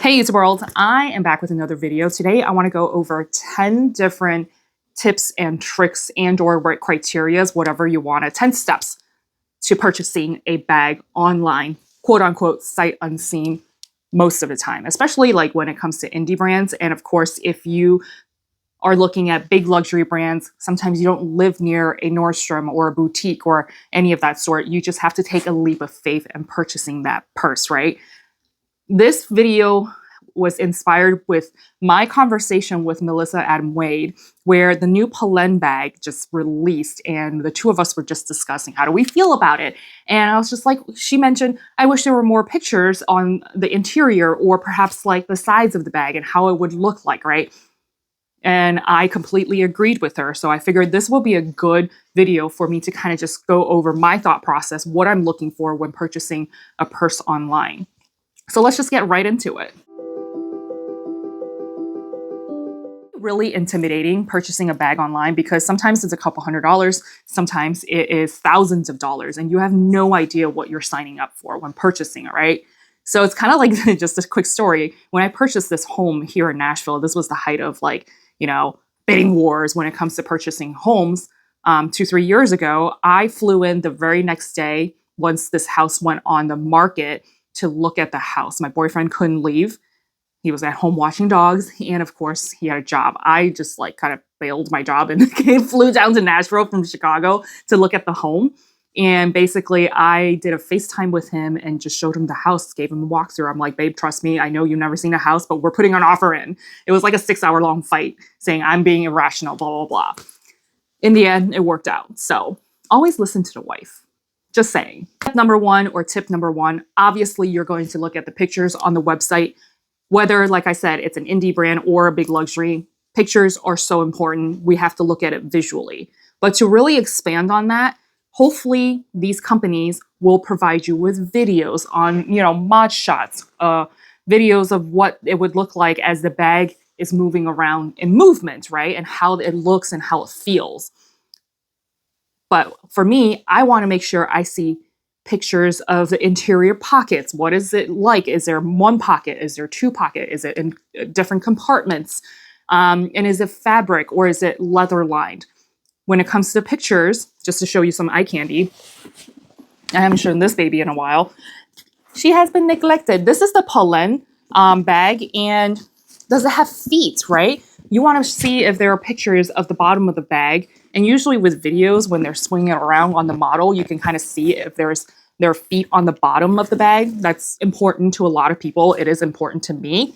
Hey, it's World. I am back with another video. Today, I want to go over 10 different tips and tricks and or criterias, whatever you want, 10 steps to purchasing a bag online, quote unquote, sight unseen most of the time, especially like when it comes to indie brands. And of course, if you are looking at big luxury brands, sometimes you don't live near a Nordstrom or a boutique or any of that sort. You just have to take a leap of faith in purchasing that purse, right? This video was inspired with my conversation with Melissa Adam Wade, where the new Polen bag just released, and the two of us were just discussing how do we feel about it. And I was just like, she mentioned, I wish there were more pictures on the interior or perhaps like the sides of the bag and how it would look like, right? And I completely agreed with her. So I figured this will be a good video for me to kind of just go over my thought process, what I'm looking for when purchasing a purse online. So let's just get right into it. Really intimidating purchasing a bag online because sometimes it's a couple $100, sometimes it is thousands of dollars, and you have no idea what you're signing up for when purchasing it, right? So it's kind of like just a quick story. When I purchased this home here in Nashville, this was the height of bidding wars when it comes to purchasing homes. 2-3 years ago, I flew in the very next day once this house went on the market to look at the house. My boyfriend couldn't leave. He was at home watching dogs, and of course, he had a job. I just kind of bailed my job and flew down to Nashville from Chicago to look at the home. And basically, I did a FaceTime with him and just showed him the house, gave him a walkthrough. I'm like, babe, trust me, I know you've never seen a house, but we're putting an offer in. It was like a 6-hour-long fight saying I'm being irrational, blah, blah, blah. In the end, it worked out. So always listen to the wife. Just saying. Tip number one, obviously you're going to look at the pictures on the website. Whether, like I said, it's an indie brand or a big luxury, pictures are so important. We have to look at it visually. But to really expand on that, hopefully these companies will provide you with videos on, mod shots, videos of what it would look like as the bag is moving around in movement, right? And how it looks and how it feels. But for me, I want to make sure I see pictures of the interior pockets. What is it like? Is there one pocket? Is there two pockets? Is it in different compartments? And is it fabric or is it leather lined? When it comes to pictures, just to show you some eye candy, I haven't shown this baby in a while. She has been neglected. This is the Polen bag, and does it have feet, right? You want to see if there are pictures of the bottom of the bag. And usually with videos, when they're swinging around on the model, you can kind of see if there are feet on the bottom of the bag. That's important to a lot of people. It is important to me.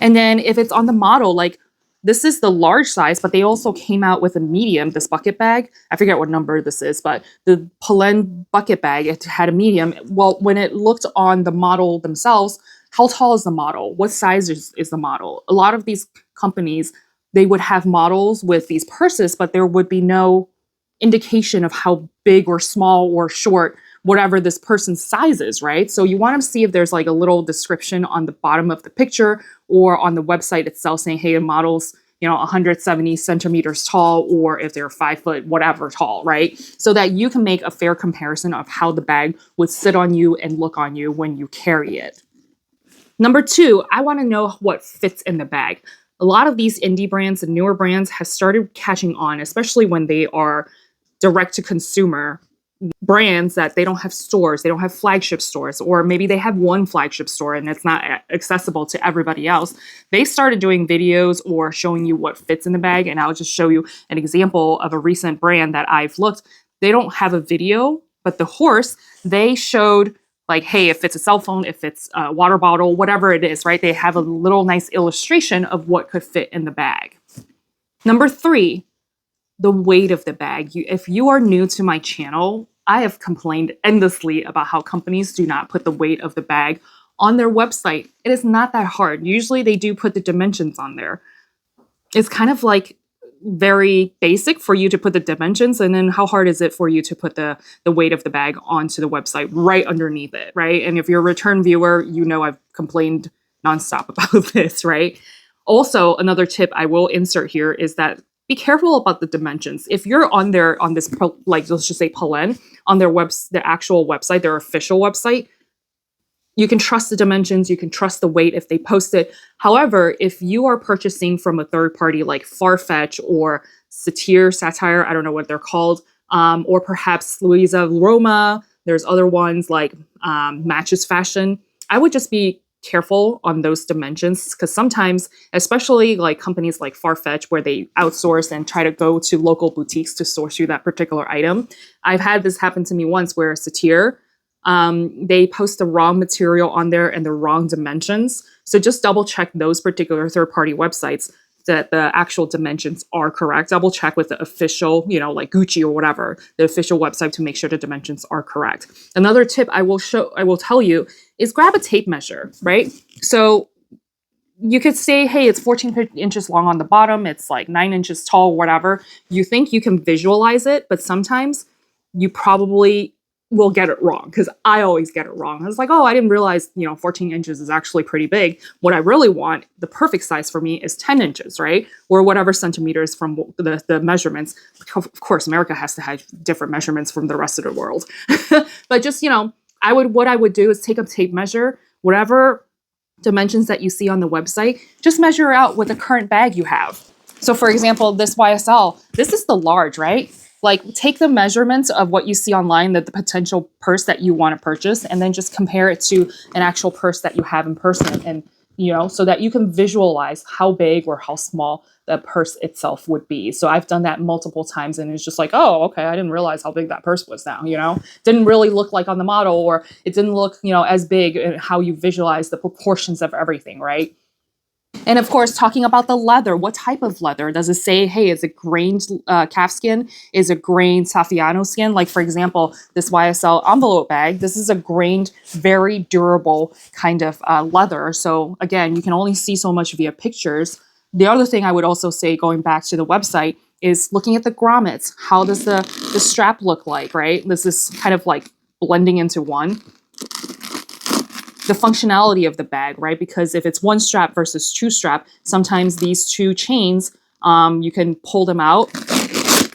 And then if it's on the model, like this is the large size, but they also came out with a medium, this bucket bag. I forget what number this is, but the Polen bucket bag, it had a medium. Well, when it looked on the model themselves, how tall is the model? What size is the model? A lot of these companies, they would have models with these purses, but there would be no indication of how big or small or short, whatever this person's size is, right? So you want to see if there's like a little description on the bottom of the picture or on the website itself saying, hey, the model's 170 centimeters tall, or if they're 5 foot, whatever tall, right? So that you can make a fair comparison of how the bag would sit on you and look on you when you carry it. Number two, I want to know what fits in the bag. A lot of these indie brands and newer brands have started catching on, especially when they are direct to consumer brands that they don't have stores, they don't have flagship stores, or maybe they have one flagship store and it's not accessible to everybody else. They started doing videos or showing you what fits in the bag. And I'll just show you an example of a recent brand that I've looked. They don't have a video, but the horse, they showed like, hey, if it's a cell phone, if it's a water bottle, whatever it is, right? They have a little nice illustration of what could fit in the bag. Number three, the weight of the bag. If you are new to my channel, I have complained endlessly about how companies do not put the weight of the bag on their website. It is not that hard. Usually they do put the dimensions on there. It's kind of like very basic for you to put the dimensions, and then how hard is it for you to put the weight of the bag onto the website right underneath it, right? And if you're a return viewer, I've complained nonstop about this, right? Also, another tip I will insert here is that be careful about the dimensions. If you're on this, let's just say Polen, on their actual website, their official website, You can trust the dimensions, you can trust the weight if they post it. However, if you are purchasing from a third party like Farfetch or Satire, I don't know what they're called, or perhaps Louisa Roma, there's other ones like Matches Fashion, I would just be careful on those dimensions because sometimes, especially like companies like Farfetch, where they outsource and try to go to local boutiques to source you that particular item. I've had this happen to me once where Satire, they post the wrong material on there and the wrong dimensions. So just double check those particular third-party websites that the actual dimensions are correct. Double check with the official, like Gucci or whatever, the official website to make sure the dimensions are correct. Another tip I will tell you is grab a tape measure, right? So you could say, hey, it's 14 inches long on the bottom, it's like 9 inches tall, whatever. You think you can visualize it, but sometimes you probably will get it wrong because I always get it wrong. I was like, oh, I didn't realize, 14 inches is actually pretty big. What I really want, the perfect size for me is 10 inches, right? Or whatever centimeters from the measurements. Of course, America has to have different measurements from the rest of the world. But just, what I would do is take a tape measure, whatever dimensions that you see on the website, just measure out with the current bag you have. So for example, this YSL, this is the large, right? Like take the measurements of what you see online, that the potential purse that you want to purchase, and then just compare it to an actual purse that you have in person. And, so that you can visualize how big or how small the purse itself would be. So I've done that multiple times and it's just like, oh, okay, I didn't realize how big that purse was now, Didn't really look like on the model, or it didn't look, as big, and how you visualize the proportions of everything, right? And of course, talking about the leather, what type of leather? Does it say, hey, is it grained calfskin? Is it grained Saffiano skin? Like, for example, this YSL envelope bag, this is a grained, very durable kind of leather. So again, you can only see so much via pictures. The other thing I would also say, going back to the website, is looking at the grommets. How does the strap look like, right? This is kind of like blending into one. The functionality of the bag, right? Because if it's one strap versus two strap, sometimes these two chains, you can pull them out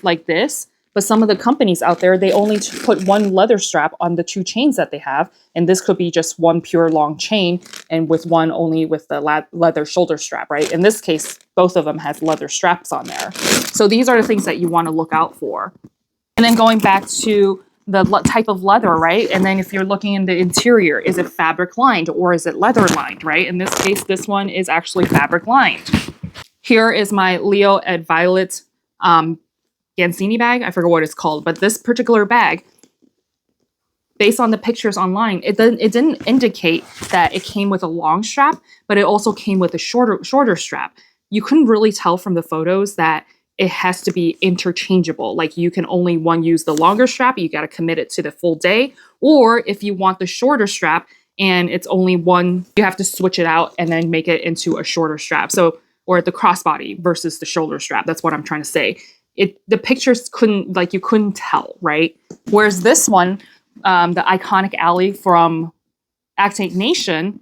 like this. But some of the companies out there, they only put one leather strap on the two chains that they have. And this could be just one pure long chain and with one only with the leather shoulder strap, right? In this case, both of them has leather straps on there. So these are the things that you want to look out for. And then going back to the type of leather, right? And then if you're looking in the interior, is it fabric lined or is it leather lined, right? In this case, this one is actually fabric lined. Here is my Leo at Violet Gansini bag. I forget what it's called, but this particular bag, based on the pictures online, it didn't indicate that it came with a long strap, but it also came with a shorter strap. You couldn't really tell from the photos that it has to be interchangeable. Like you can only use the longer strap, you got to commit it to the full day. Or if you want the shorter strap and it's only one, you have to switch it out and then make it into a shorter strap. So, or the crossbody versus the shoulder strap. That's what I'm trying to say. The pictures you couldn't tell, right? Whereas this one, the iconic alley from Actate Nation,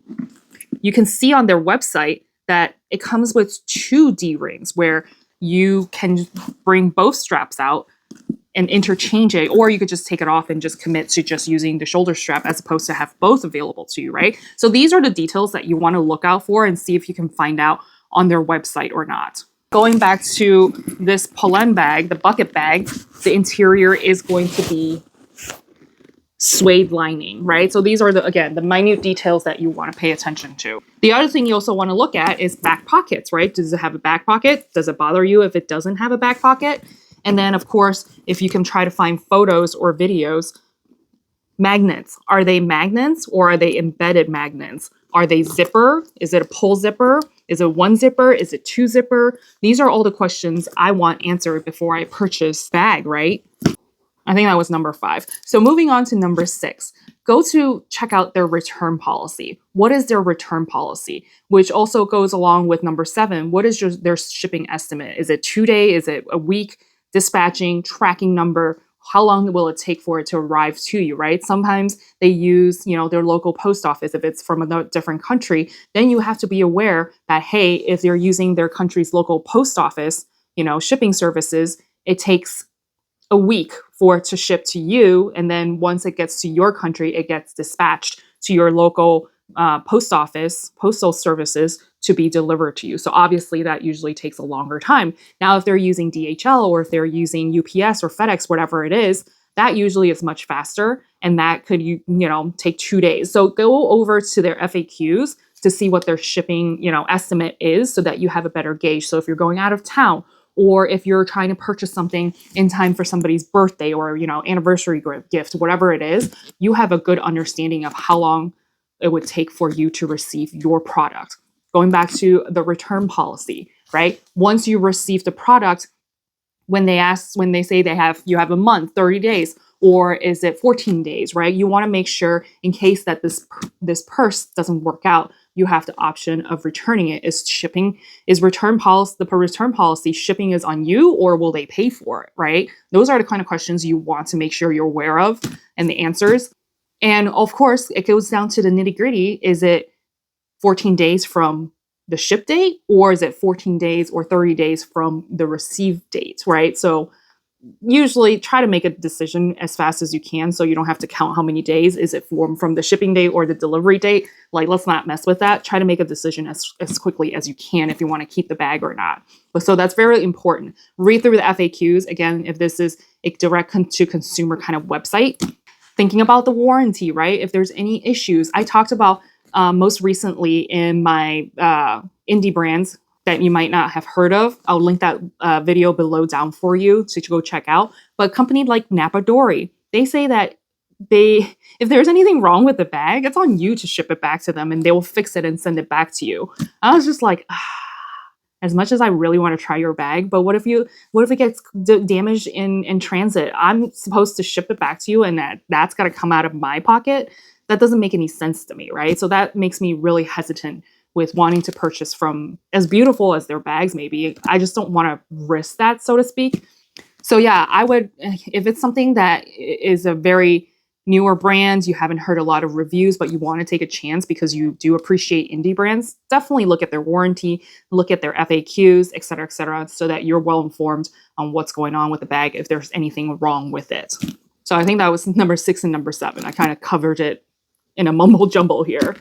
you can see on their website that it comes with 2 D-rings where you can bring both straps out and interchange it, or you could just take it off and just commit to just using the shoulder strap as opposed to have both available to you, right? So these are the details that you want to look out for and see if you can find out on their website or not. Going back to this Pollen bag, the bucket bag, the interior is going to be suede lining, right? So these are the minute details that you want to pay attention to. The other thing you also want to look at is back pockets, right? Does it have a back pocket? Does it bother you if it doesn't have a back pocket? And then of course, if you can try to find photos or videos, magnets. Are they magnets or are they embedded magnets? Are they zipper? Is it a pull zipper? Is it 1 zipper? Is it 2 zipper? These are all the questions I want answered before I purchase bag, right? I think that was number 5. So moving on to number 6, go to check out their return policy. What is their return policy? Which also goes along with number 7. What is their shipping estimate? Is it 2 day? Is it a week? Dispatching, tracking number? How long will it take for it to arrive to you, right? Sometimes they use, their local post office. If it's from a different country, then you have to be aware that, hey, if they're using their country's local post office, shipping services, it takes a week for it to ship to you. And then once it gets to your country, it gets dispatched to your local post office, postal services to be delivered to you. So obviously that usually takes a longer time. Now, if they're using DHL or if they're using UPS or FedEx, whatever it is, that usually is much faster, and that could take 2 days. So go over to their FAQs to see what their shipping estimate is, so that you have a better gauge. So if you're going out of town, or if you're trying to purchase something in time for somebody's birthday or anniversary gift, whatever it is, you have a good understanding of how long it would take for you to receive your product. Going back to the return policy, right? Once you receive the product, when they say you have a month, 30 days, or is it 14 days, right? You want to make sure, in case that this purse doesn't work out, you have the option of returning it. The return policy, shipping is on you, or will they pay for it, right? Those are the kind of questions you want to make sure you're aware of and the answers. And of course, it goes down to the nitty-gritty. Is it 14 days from the ship date, or is it 14 days or 30 days from the receive date, right? So usually try to make a decision as fast as you can, so you don't have to count how many days. Is it from the shipping date or the delivery date? Like, let's not mess with that. Try to make a decision as quickly as you can if you want to keep the bag or not. So that's very important. Read through the FAQs. Again, if this is a direct to consumer kind of website, thinking about the warranty, right? If there's any issues. I talked about most recently in my indie brands that you might not have heard of. I'll link that video below down for you to go check out. But a company like Napa Dory, they say that if there's anything wrong with the bag, it's on you to ship it back to them, and they will fix it and send it back to you. I was just like, as much as I really want to try your bag, but what if it gets damaged in transit? I'm supposed to ship it back to you, and that's got to come out of my pocket. That doesn't make any sense to me, right? So that makes me really hesitant with wanting to purchase from, as beautiful as their bags may be. I just don't want to risk that, so to speak. So yeah, I would, if it's something that is a very newer brand, you haven't heard a lot of reviews, but you want to take a chance because you do appreciate indie brands, definitely look at their warranty, look at their FAQs, et cetera, so that you're well informed on what's going on with the bag if there's anything wrong with it. So I think that was number 6 and number 7. I kind of covered it in a mumble jumble here.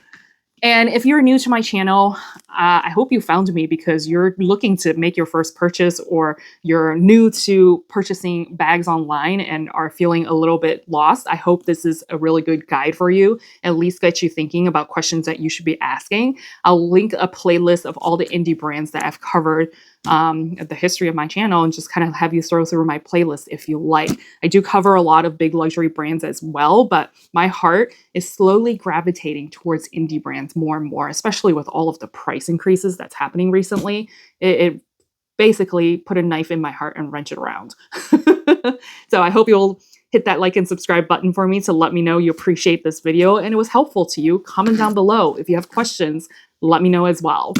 And if you're new to my channel, I hope you found me because you're looking to make your first purchase, or you're new to purchasing bags online and are feeling a little bit lost. I hope this is a really good guide for you, at least get you thinking about questions that you should be asking. I'll link a playlist of all the indie brands that I've covered the history of my channel, and just kind of have you throw through my playlist if you like. I do cover a lot of big luxury brands as well, but my heart is slowly gravitating towards indie brands more and more, especially with all of the price increases that's happening recently. It basically put a knife in my heart and wrench it around. So I hope you'll hit that like and subscribe button for me to let me know you appreciate this video and it was helpful to you. Comment down below. If you have questions, let me know as well.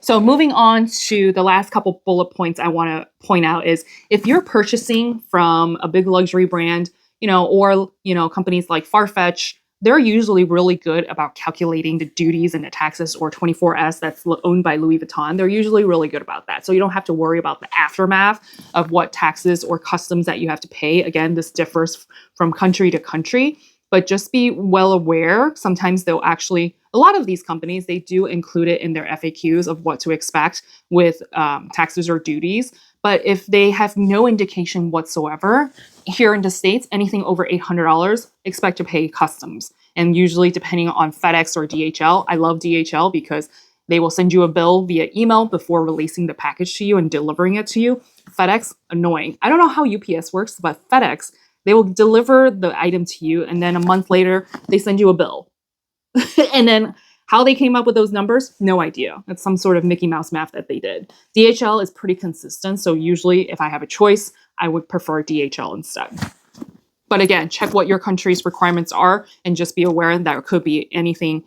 So moving on to the last couple bullet points I want to point out is, if you're purchasing from a big luxury brand, or companies like Farfetch, they're usually really good about calculating the duties and the taxes, or 24S that's owned by Louis Vuitton. They're usually really good about that. So you don't have to worry about the aftermath of what taxes or customs that you have to pay. Again, this differs from country to country, but just be well aware. Sometimes a lot of these companies, they do include it in their FAQs of what to expect with taxes or duties. But if they have no indication whatsoever, here in the States, anything over $800, expect to pay customs. And usually depending on FedEx or DHL, I love DHL because they will send you a bill via email before releasing the package to you and delivering it to you. FedEx, annoying. I don't know how UPS works, but FedEx, they will deliver the item to you, and then a month later, they send you a bill. And then how they came up with those numbers, no idea. It's some sort of Mickey Mouse math that they did. DHL is pretty consistent, so usually if I have a choice, I would prefer DHL instead. But again, check what your country's requirements are and just be aware that there could be anything,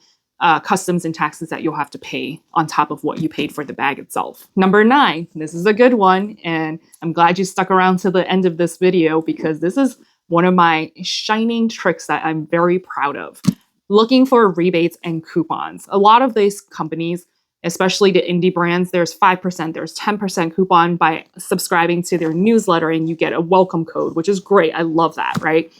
customs and taxes that you'll have to pay on top of what you paid for the bag itself. Number 9, this is a good one, and I'm glad you stuck around to the end of this video because this is one of my shining tricks that I'm very proud of. Looking for rebates and coupons. A lot of these companies, especially the indie brands, there's 5%, there's 10% coupon by subscribing to their newsletter, and you get a welcome code, which is great. I love that, right?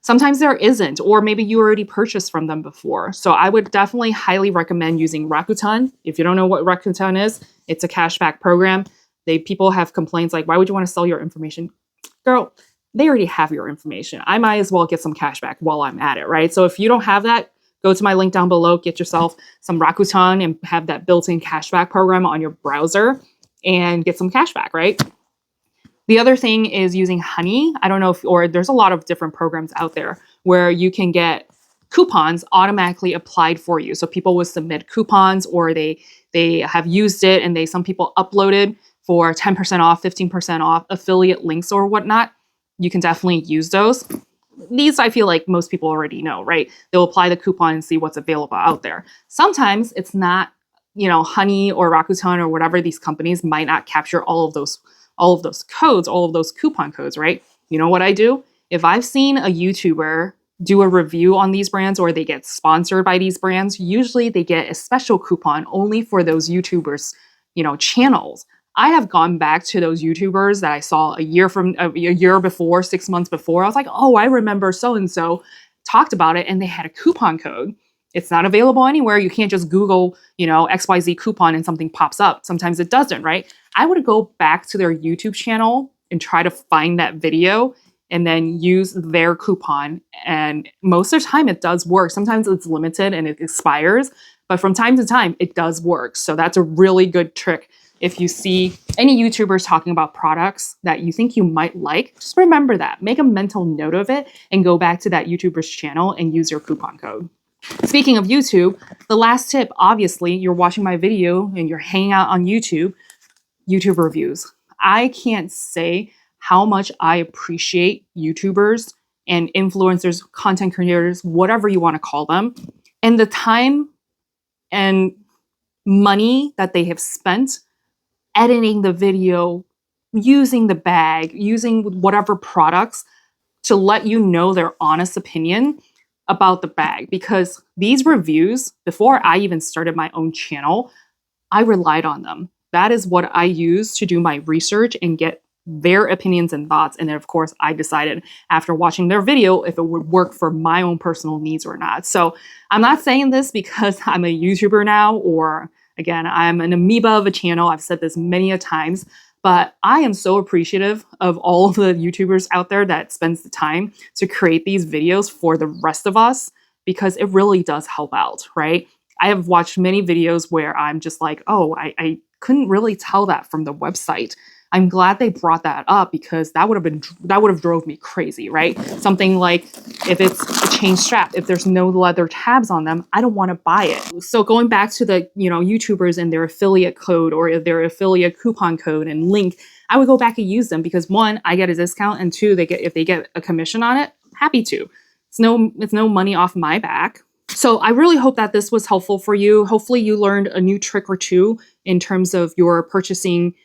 Sometimes there isn't, or maybe you already purchased from them before. So I would definitely highly recommend using Rakuten. If you don't know what Rakuten is, it's a cashback program. People have complaints like, why would you want to sell your information? Girl, they already have your information. I might as well get some cashback while I'm at it, right? So if you don't have that, go to my link down below, get yourself some Rakuten and have that built-in cashback program on your browser and get some cashback, right? The other thing is using Honey. I don't know if, or there's a lot of different programs out there where you can get coupons automatically applied for you. So people will submit coupons, or they have used it, and some people uploaded for 10% off, 15% off affiliate links or whatnot. You can definitely use those. These I feel like most people already know, right? They'll apply the coupon and see what's available out there. Sometimes it's not, Honey or Rakuten or whatever, these companies might not capture all of those codes, all of those coupon codes, right? You know what I do? If I've seen a YouTuber do a review on these brands, or they get sponsored by these brands, usually they get a special coupon only for those YouTubers, channels. I have gone back to those YouTubers that I saw a year before, 6 months before. I was like, oh, I remember so-and-so talked about it and they had a coupon code. It's not available anywhere. You can't just Google, XYZ coupon and something pops up. Sometimes it doesn't, right? I would go back to their YouTube channel and try to find that video and then use their coupon. And most of the time it does work. Sometimes it's limited and it expires, but from time to time it does work. So that's a really good trick. If you see any YouTubers talking about products that you think you might like, just remember that. Make a mental note of it and go back to that YouTuber's channel and use your coupon code. Speaking of YouTube, the last tip, obviously, you're watching my video and you're hanging out on YouTube reviews. I can't say how much I appreciate YouTubers and influencers, content creators, whatever you want to call them, and the time and money that they have spent editing the video, using the bag, using whatever products to let you know their honest opinion about the bag. Because these reviews, before I even started my own channel, I relied on them. That is what I use to do my research and get their opinions and thoughts. And then, of course, I decided after watching their video if it would work for my own personal needs or not. So I'm not saying this because I'm a YouTuber now, or again, I'm an amoeba of a channel. I've said this many a times, but I am so appreciative of all of the YouTubers out there that spends the time to create these videos for the rest of us, because it really does help out, right? I have watched many videos where I'm just like, oh, I couldn't really tell that from the website. I'm glad they brought that up, because that would have drove me crazy, right? Something like if it's a chain strap, if there's no leather tabs on them, I don't want to buy it. So going back to the, YouTubers and their affiliate code or their affiliate coupon code and link, I would go back and use them, because one, I get a discount, and two, if they get a commission on it, happy to. It's no money off my back. So I really hope that this was helpful for you. Hopefully you learned a new trick or two in terms of your purchasing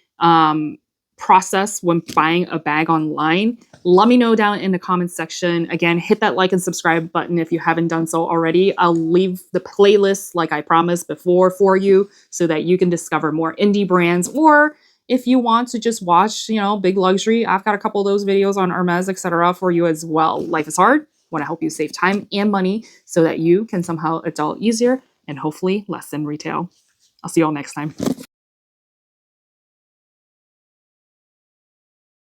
process when buying a bag online. Let me know down in the comments section. Again, hit that like and subscribe button if you haven't done so already. I'll leave the playlist like I promised before for you so that you can discover more indie brands, or if you want to just watch, big luxury, I've got a couple of those videos on Hermes, etc. for you as well. Life is hard. Want to help you save time and money so that you can somehow adult easier and hopefully less than retail. I'll see you all next time.